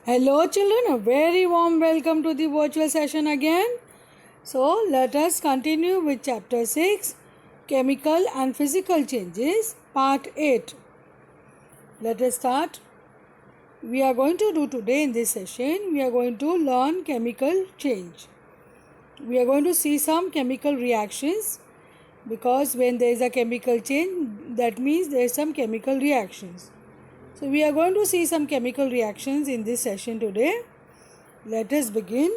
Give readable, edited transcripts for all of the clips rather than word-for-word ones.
Hello children, a very warm welcome to the virtual session again. So let us continue with chapter 6, Chemical and Physical Changes, part 8. Let us start. We are going to do today in this session, we are going to learn chemical change. We are going to see some chemical reactions, because when there is a chemical change, that means there is some chemical reactions. So we are going to see some chemical reactions in this session today. Let us begin.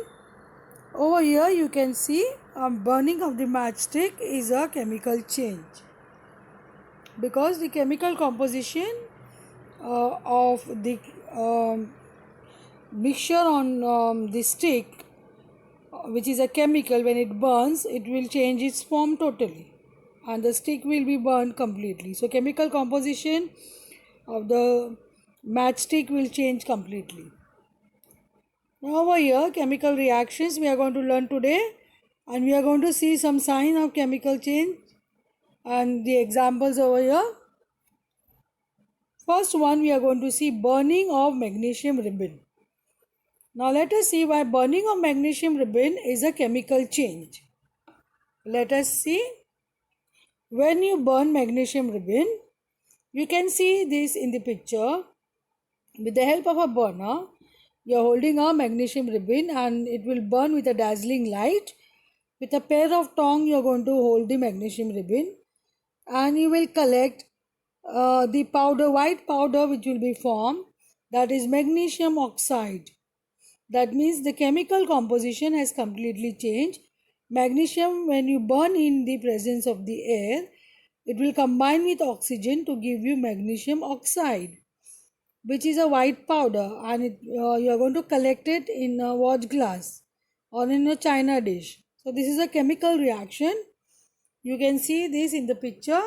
Over here you can see burning of the matchstick is a chemical change, because the chemical composition of the mixture on the stick, which is a chemical, when it burns it will change its form totally and the stick will be burned completely. So chemical composition of the matchstick will change completely. Now over here, chemical reactions we are going to learn today, and we are going to see some sign of chemical change and the examples over here. First one, we are going to see burning of magnesium ribbon. Now let us see why burning of magnesium ribbon is a chemical change. Let us see. When you burn magnesium ribbon, you can see this in the picture. With the help of a burner, you are holding a magnesium ribbon and it will burn with a dazzling light. With a pair of tongs, you are going to hold the magnesium ribbon and you will collect the powder, white powder which will be formed, that is magnesium oxide. That means the chemical composition has completely changed. Magnesium, when you burn in the presence of the air, it will combine with oxygen to give you magnesium oxide, which is a white powder, and you are going to collect it in a watch glass or in a china dish. So this is a chemical reaction. You can see this in the picture.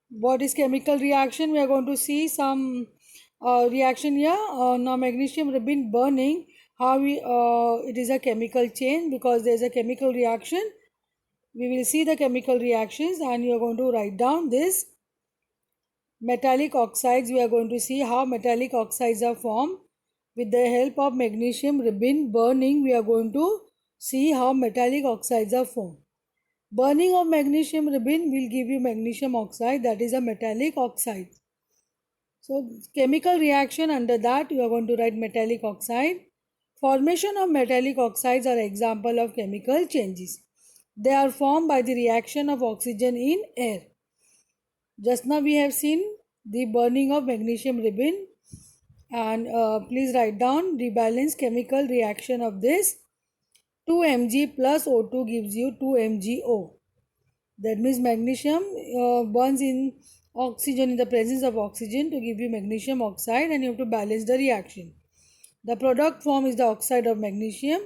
What is chemical reaction? We are going to see some reaction here on magnesium ribbon burning, how it is a chemical change, because there is a chemical reaction. We will see the chemical reactions and you are going to write down this. Metallic oxides, we are going to see how metallic oxides are formed. With the help of magnesium ribbon burning, we are going to see how metallic oxides are formed. Burning of magnesium ribbon will give you magnesium oxide, that is a metallic oxide. So chemical reaction, under that you are going to write metallic oxide. Formation of metallic oxides are example of chemical changes. They are formed by the reaction of oxygen in air. Just now we have seen the burning of magnesium ribbon, and please write down rebalance chemical reaction of this. 2 Mg plus O2 gives you 2 MgO. That means magnesium burns in oxygen, in the presence of oxygen, to give you magnesium oxide, and you have to balance the reaction. The product form is the oxide of magnesium,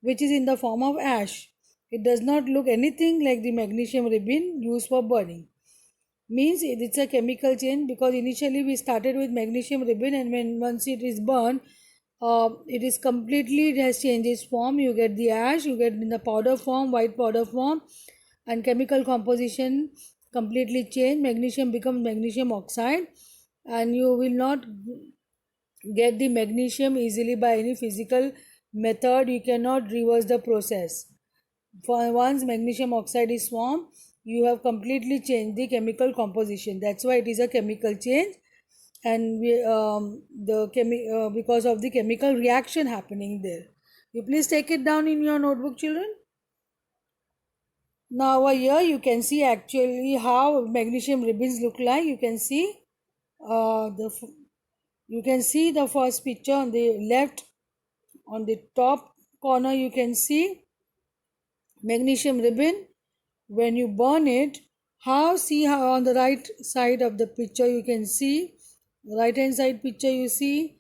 which is in the form of ash. It does not look anything like the magnesium ribbon used for burning. Means it's a chemical change, because initially we started with magnesium ribbon, and when once it is burned, it is completely, it has changed its form. You get the ash, you get in the powder form, white powder form, and chemical composition completely change. Magnesium becomes magnesium oxide, and you will not get the magnesium easily by any physical method. You cannot reverse the process. For once magnesium oxide is formed, you have completely changed the chemical composition. That's why it is a chemical change, and because of the chemical reaction happening there. You please take it down in your notebook, children. Now over here you can see actually how magnesium ribbons look like. You can see the first picture on the left. On the top corner you can see magnesium ribbon. When you burn it, see how on the right side of the picture you can see, right hand side picture, you see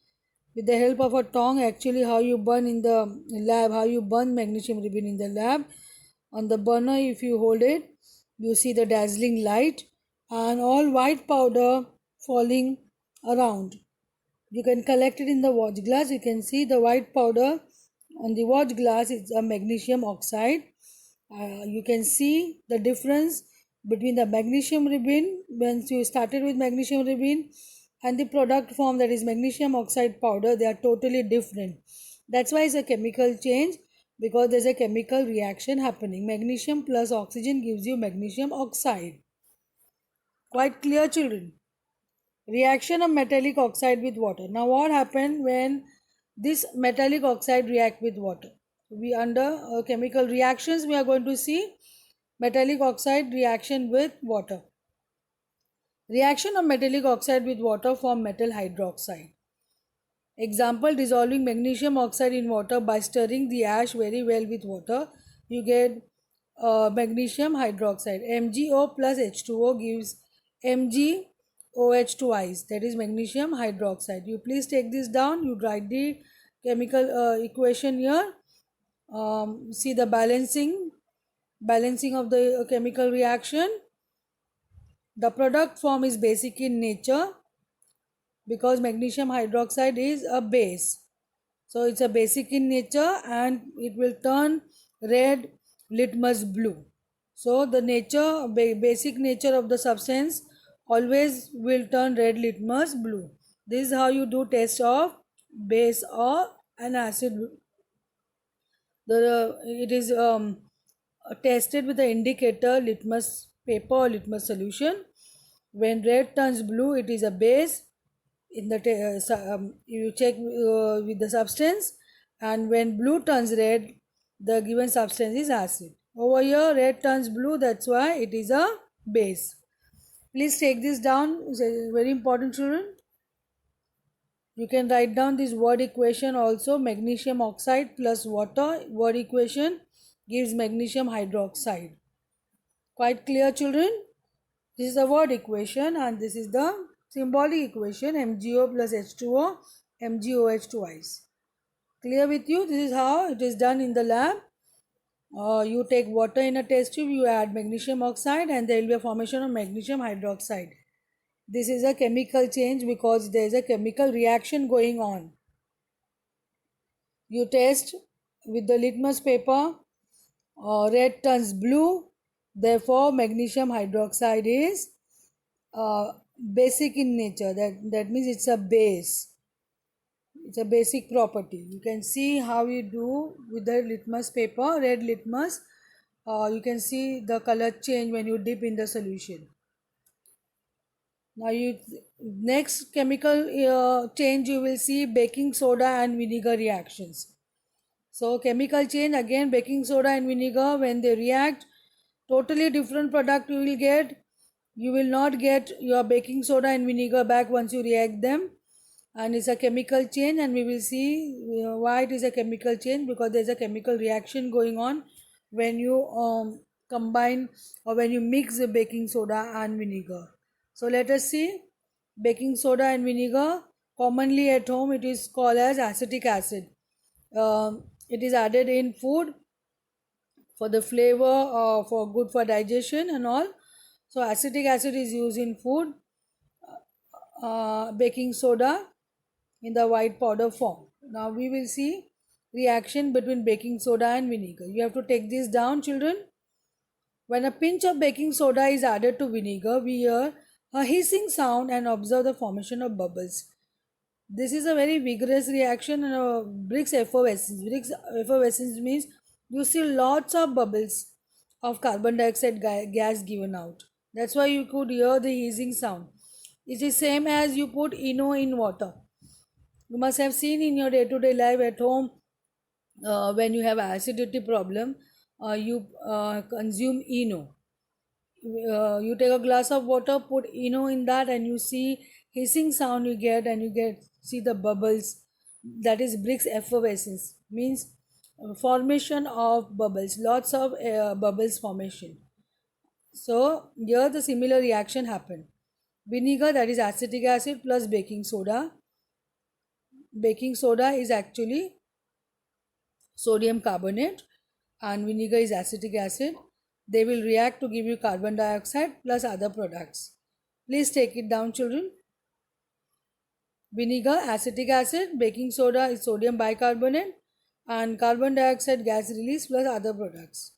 with the help of a tongue actually how you burn in the lab, how you burn magnesium ribbon in the lab. On the burner, if you hold it, you see the dazzling light and all white powder falling around. You can collect it in the watch glass. You can see the white powder on the watch glass is a magnesium oxide. You can see the difference between the magnesium ribbon, when you started with magnesium ribbon, and the product form, that is magnesium oxide powder, they are totally different. That's why it's a chemical change, because there's a chemical reaction happening. Magnesium plus oxygen gives you magnesium oxide. Quite clear, children? Reaction of metallic oxide with water. Now what happened when this metallic oxide react with water? We under chemical reactions, we are going to see metallic oxide reaction with water. Reaction of metallic oxide with water form metal hydroxide. Example, dissolving magnesium oxide in water by stirring the ash very well with water, you get magnesium hydroxide. MgO plus H2O gives MgOH twice, that is magnesium hydroxide. You please take this down, you write the chemical equation here. See the balancing of the chemical reaction. The product form is basic in nature because magnesium hydroxide is a base. So it's a basic in nature and it will turn red litmus blue. So the basic nature of the substance always will turn red litmus blue. This is how you do test of base or an acid. It is tested with the indicator litmus paper or litmus solution. When red turns blue, it is a base. You check with the substance, and when blue turns red, the given substance is acid. Over here red turns blue, that's why it is a base. Please take this down, it's very important, children. You can write down this word equation also. Magnesium oxide plus water, word equation gives magnesium hydroxide. Quite clear, children? This is the word equation and this is the symbolic equation, MgO plus H2O, MgOH twice. Clear with you? This is how it is done in the lab. You take water in a test tube, you add magnesium oxide and there will be a formation of magnesium hydroxide. This is a chemical change because there is a chemical reaction going on. You test with the litmus paper, red turns blue, therefore magnesium hydroxide is basic in nature. That means it's a base. It's a basic property. You can see how you do with the litmus paper, red litmus. You can see the color change when you dip in the solution. Now next chemical change you will see baking soda and vinegar reactions. So chemical change, again baking soda and vinegar, when they react, totally different product you will get. You will not get your baking soda and vinegar back once you react them, and it's a chemical change, and we will see why it is a chemical change, because there is a chemical reaction going on when you combine or when you mix the baking soda and vinegar. So let us see. Baking soda and vinegar, commonly at home it is called as acetic acid. It is added in food for the flavor, for good for digestion and all. So acetic acid is used in food. Baking soda in the white powder form. Now we will see reaction between baking soda and vinegar. You have to take this down, children. When a pinch of baking soda is added to vinegar, we hear a hissing sound and observe the formation of bubbles. This is a very vigorous reaction and a Briggs effervescence. Briggs effervescence means you see lots of bubbles of carbon dioxide gas given out. That's why you could hear the hissing sound. It is same as you put ENO in water. You must have seen in your day-to-day life at home, when you have acidity problem, you consume ENO. You take a glass of water, put ENO in that, and you see hissing sound you get, and you see the bubbles. That is Briggs effervescence, means formation of bubbles, lots of bubbles formation. So here the similar reaction happened. Vinegar, that is acetic acid plus baking soda. Baking soda is actually sodium carbonate and vinegar is acetic acid. They will react to give you carbon dioxide plus other products. Please take it down, children. Vinegar, acetic acid, baking soda is sodium bicarbonate, and carbon dioxide gas release plus other products.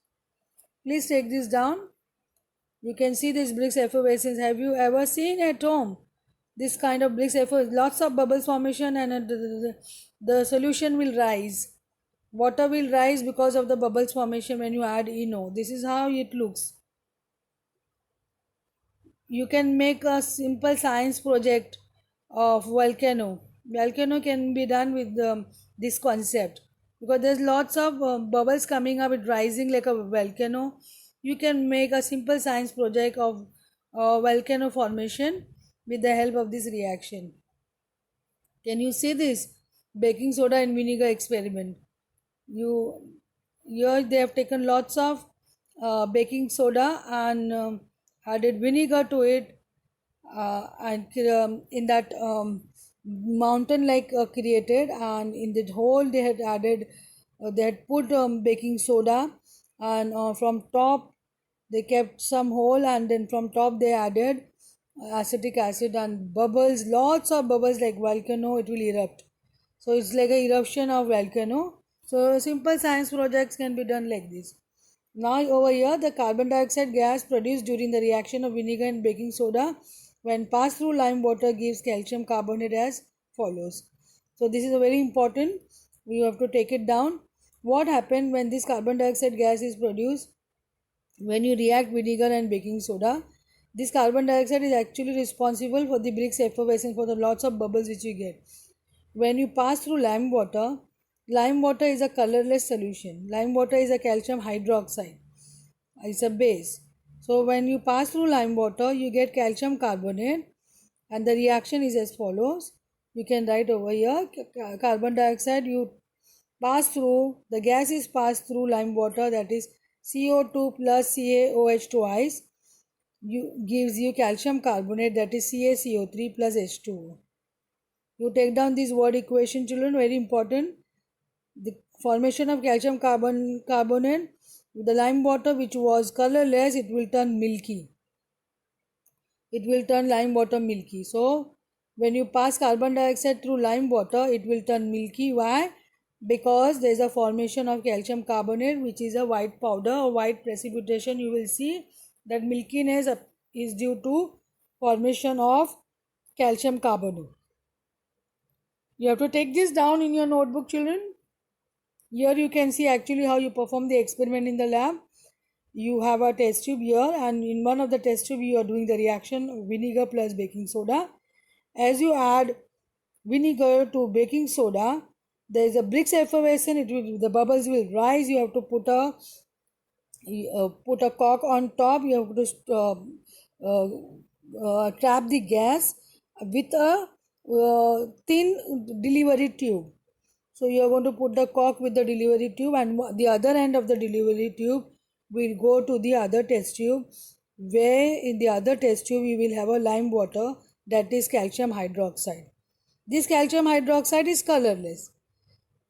Please take this down. You can see this Briggs effervescence. Have you ever seen at home this kind of bricks effort, lots of bubbles formation, and the solution will rise. Water will rise because of the bubbles formation when you add Eno. This is how it looks. You can make a simple science project of volcano. Volcano can be done with this concept because there's lots of bubbles coming up, it rising like a volcano. You can make a simple science project of volcano formation with the help of this reaction. Can you see this baking soda and vinegar experiment? You Here they have taken lots of baking soda and added vinegar to it, and in that mountain like created, and in the hole they had added, they had put baking soda, and from top they kept some hole, and then from top they added acetic acid and bubbles, lots of bubbles like volcano, it will erupt. So it's like a eruption of volcano. So simple science projects can be done like this. Now over here, the carbon dioxide gas produced during the reaction of vinegar and baking soda when passed through lime water gives calcium carbonate as follows. So this is a very important. We have to take it down. What happened when this carbon dioxide gas is produced? When you react vinegar and baking soda, this carbon dioxide is actually responsible for the bricks effervescence, for the lots of bubbles which you get. When you pass through lime water is a colorless solution. Lime water is a calcium hydroxide. It's a base. So when you pass through lime water, you get calcium carbonate, and the reaction is as follows. You can write over here carbon dioxide you pass through, the gas is passed through lime water, that is CO2 plus CaOH twice, gives you calcium carbonate, that is CaCO3 plus H2O. You take down this word equation, children, very important. The formation of calcium carbonate with the lime water which was colorless, it will turn milky. It will turn lime water milky. So when you pass carbon dioxide through lime water, it will turn milky. Why? Because there is a formation of calcium carbonate which is a white powder or white precipitation. You will see that milkiness is due to formation of calcium carbonate. You have to take this down in your notebook, children. Here you can see actually how you perform the experiment in the lab. You have a test tube here, and in one of the test tube you are doing the reaction vinegar plus baking soda. As you add vinegar to baking soda, there is a bricks effervescence. The bubbles will rise. You have to put a cork on top. You have to trap the gas with a thin delivery tube. So you are going to put the cork with the delivery tube, and the other end of the delivery tube will go to the other test tube, where in the other test tube you will have a lime water, that is calcium hydroxide. This calcium hydroxide is colorless.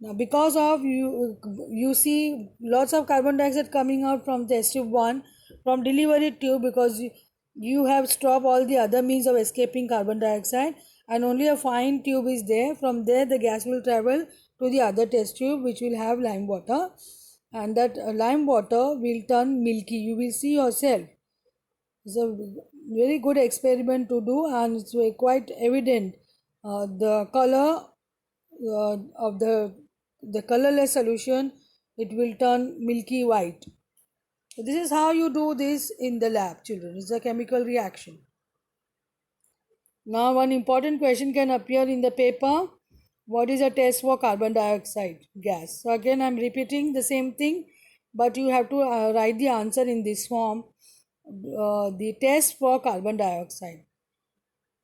Now because of you see lots of carbon dioxide coming out from test tube 1, from delivery tube, because you have stopped all the other means of escaping carbon dioxide, and only a fine tube is there. From there the gas will travel to the other test tube which will have lime water, and that lime water will turn milky. You will see yourself. It's a very good experiment to do, and it's quite evident. The color of the colorless solution, it will turn milky white. So this is how you do this in the lab, children. It's a chemical reaction. Now one important question can appear in the paper. What is a test for carbon dioxide gas? So again I'm repeating the same thing, but you have to write the answer in this form. The test for carbon dioxide.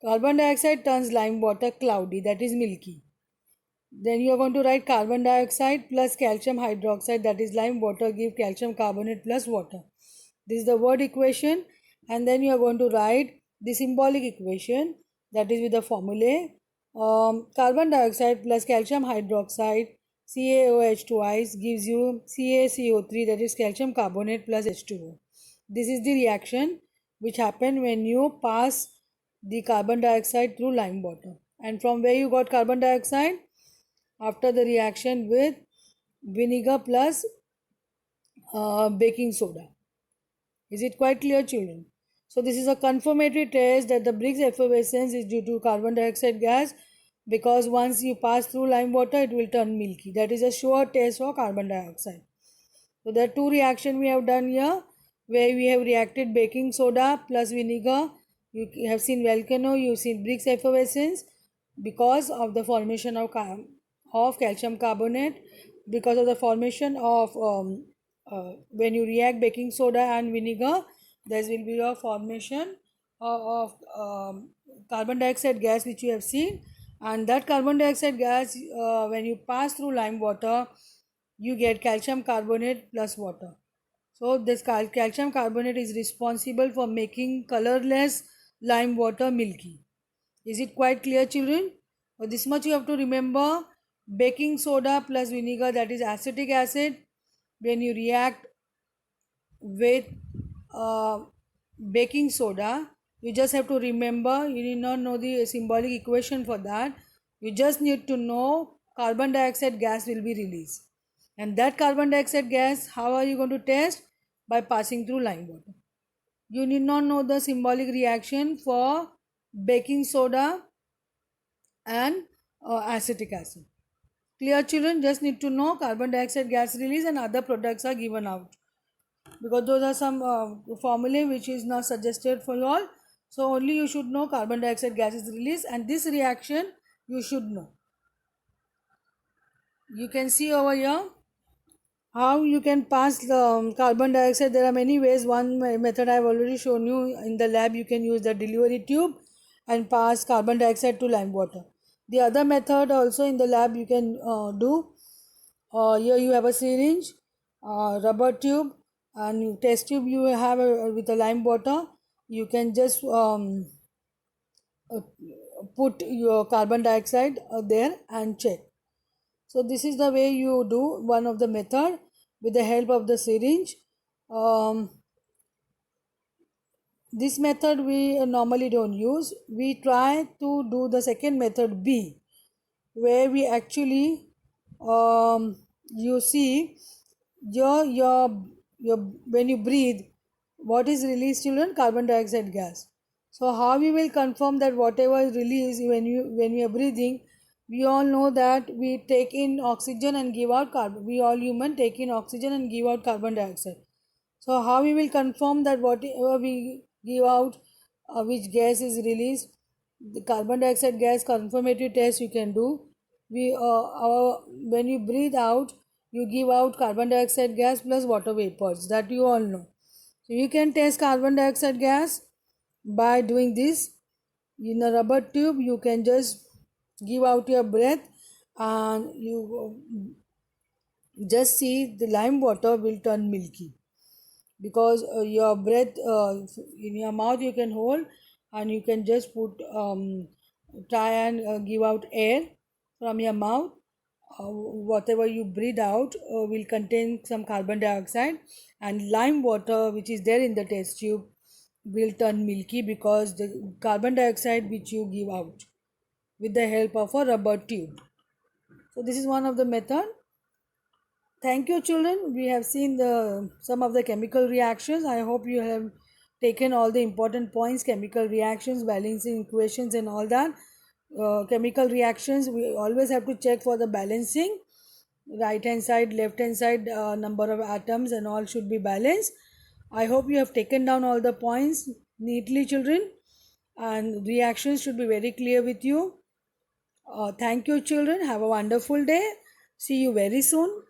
Carbon dioxide turns lime water cloudy, that is milky. Then you are going to write carbon dioxide plus calcium hydroxide, that is lime water, give calcium carbonate plus water. This is the word equation, and then you are going to write the symbolic equation, that is with the formulae. Carbon dioxide plus calcium hydroxide, CaOH twice, gives you CaCO3, that is calcium carbonate plus H2O. This is the reaction which happened when you pass the carbon dioxide through lime water. And from where you got carbon dioxide? After the reaction with vinegar plus baking soda. Is it quite clear, children? So this is a confirmatory test that the Briggs effervescence is due to carbon dioxide gas, because once you pass through lime water it will turn milky. That is a sure test for carbon dioxide. So there are two reactions we have done here, where we have reacted baking soda plus vinegar. You have seen volcano, you have seen Briggs effervescence because of the formation of calcium carbonate, because of the formation of when you react baking soda and vinegar, there will be a formation of carbon dioxide gas, which you have seen. And that carbon dioxide gas, when you pass through lime water, you get calcium carbonate plus water. So this calcium carbonate is responsible for making colorless lime water milky. Is it quite clear, children? This much you have to remember. Baking soda plus vinegar, that is acetic acid. When you react with uh, baking soda, you just have to remember, you need not know the symbolic equation for that. You just need to know carbon dioxide gas will be released. And that carbon dioxide gas, how are you going to test? By passing through lime water. You need not know the symbolic reaction for baking soda and acetic acid. Clear, children? Just need to know carbon dioxide gas release and other products are given out, because those are some formulae which is not suggested for you all. So only you should know carbon dioxide gas is released, and this reaction you should know. You can see over here how you can pass the carbon dioxide. There are many ways. One method I have already shown you in the lab. You can use the delivery tube and pass carbon dioxide to lime water. The other method also in the lab you can do. Here you have a syringe, rubber tube, and test tube you have with a lime water. You can just uh, put your carbon dioxide there and check. So this is the way you do one of the method with the help of the syringe. Um, this method we normally don't use. We try to do the second method B, where we actually you see your when you breathe, what is released, children? Carbon dioxide gas. So how we will confirm that whatever is released when you are breathing? We all know that we take in oxygen and give out carbon. We all human take in oxygen and give out carbon dioxide. So how we will confirm that whatever we give out, which gas is released? The carbon dioxide gas confirmatory test you can do. When you breathe out, you give out carbon dioxide gas plus water vapors, that you all know. So you can test carbon dioxide gas by doing this. In a rubber tube, you can just give out your breath, and you just see the lime water will turn milky, because your breath in your mouth you can hold, and you can just put try and give out air from your mouth. Whatever you breathe out will contain some carbon dioxide, and lime water which is there in the test tube will turn milky, because the carbon dioxide which you give out with the help of a rubber tube. So this is one of the method. Thank you, children. We have seen the some of the chemical reactions. I hope you have taken all the important points: chemical reactions, balancing equations, and all that. Chemical reactions, we always have to check for the balancing. Right hand side, left hand side, number of atoms and all should be balanced. I hope you have taken down all the points neatly, children, and reactions should be very clear with you. Thank you, children. Have a wonderful day. See you very soon.